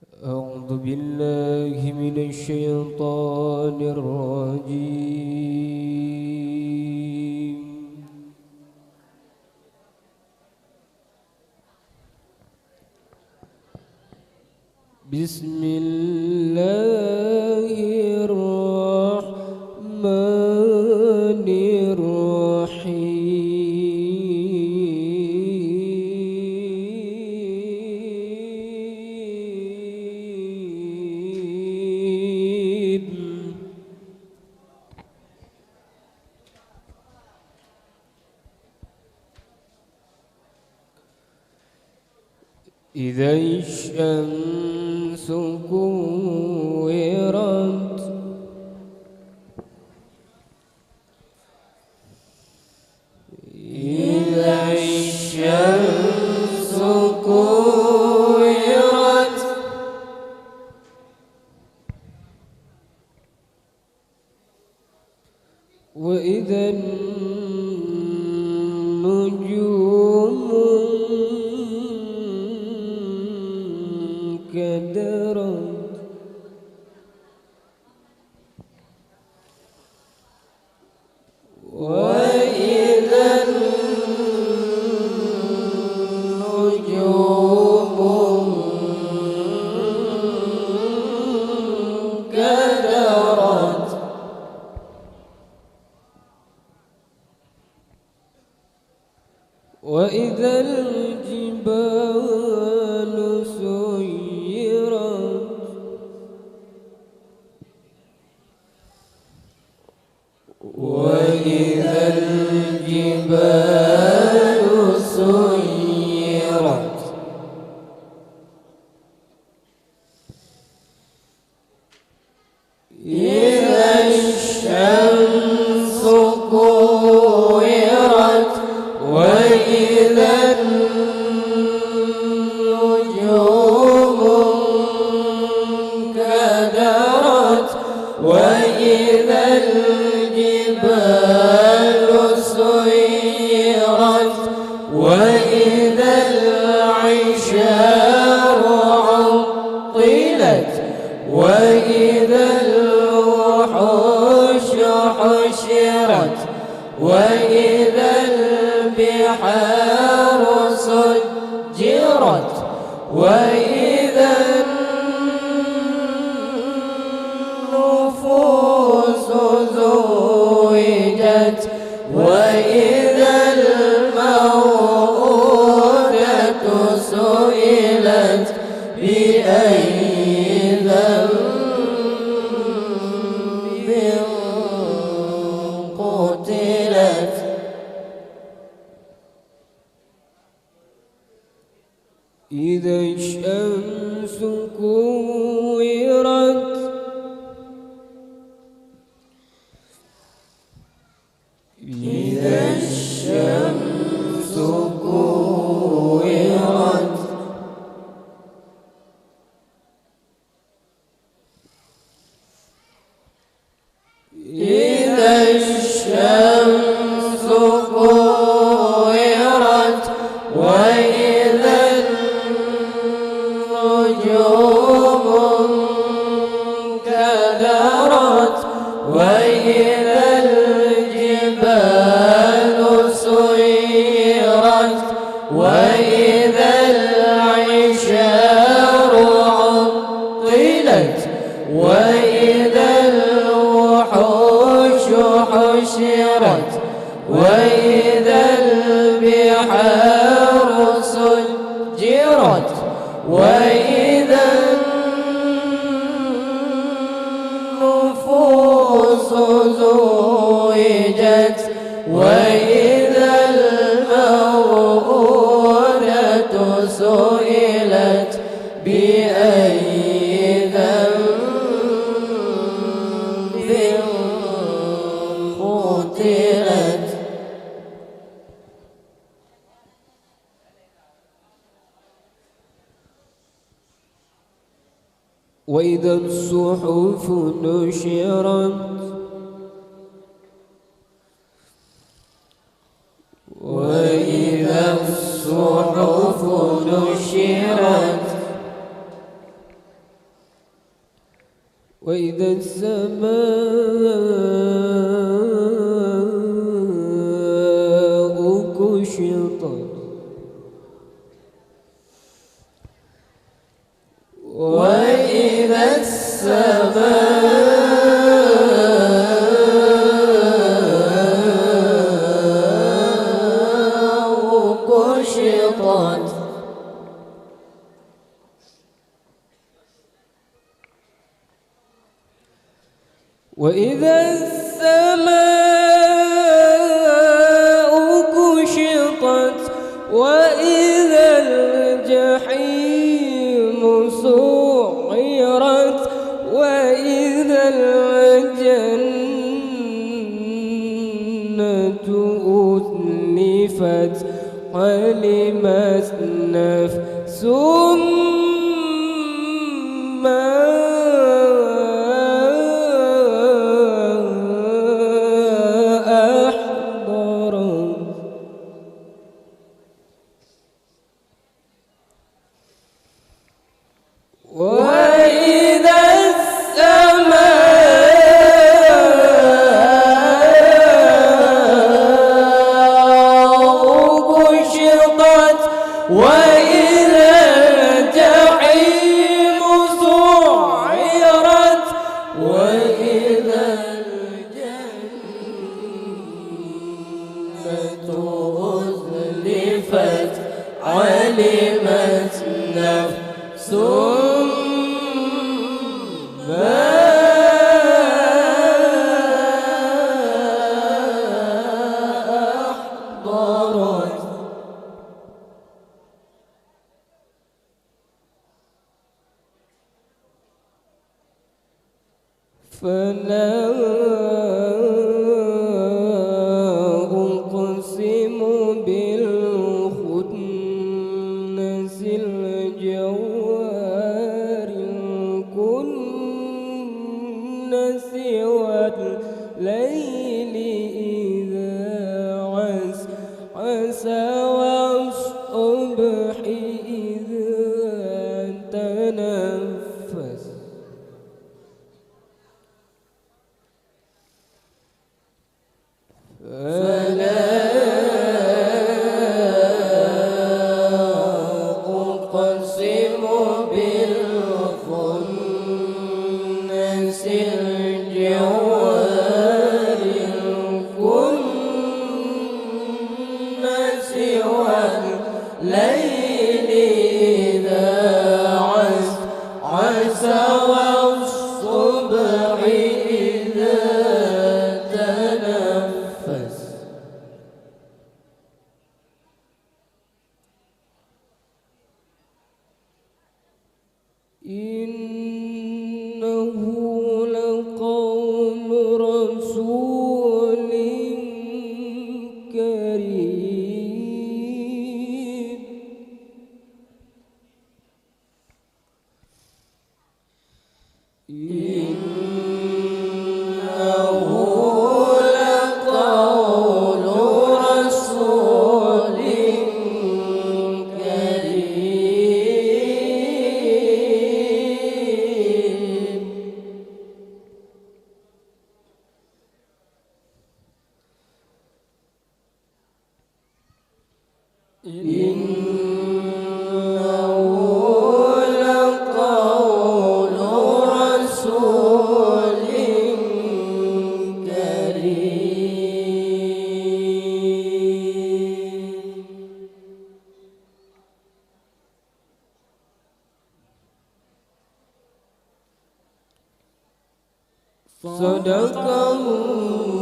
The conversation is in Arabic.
أعوذ بالله من الشيطان الرجيم. بسم الله الرحمن الرحيم. إذا الشمس كورت إذا الشمس كورت وإذا النجوم كدرت وإذا النجوم كدرت وإذا الجبال سيرت وإذا الجبال سيرت إذا الشمس كورت وإذا النجوم كدرت وإذا الجبال سيرت وإذا العشار عطلت وإذا الوحوش حشرت وإذا البحار سجرت وإذا النفوس زوجت وإذا الموءودة سئلت بأي ذنب قتلت إذا الشمس كورت إذا الشمس كورت إذا الشمس كورت وإذا النجوم كدرت وإذا الجبال سيرت وإذا العشار عطلت وإذا الوحوش حشرت وإذا البحار سجرت وإذا النفوس زوجت وإذا الموءودة سئلت بأي ذنب قتلت وإذا الصحف نشرت وإذا الصحف نشرت وإذا السماء كشطت وإذا السماء كشطت وإذا السماء كشطت وإذا الجحيم سعرت وإذا الجنة أزلفت علمت نفس ما وإذا السماء كشطت وإذا الجحيم سعرت وإذا الجنة أزلفت علمت نفس فلا أقسم بالخنس الجوار الكنس والليل إذا عسعس والصبح إذا تنفس فلا أقسم بالخنس الجوار الكنس والليل إذا عسعس والصبح إذا تنفس إنه لقول رسول كريم إنه لقول رسول كريم إنه لقول رسول كريم صدق الله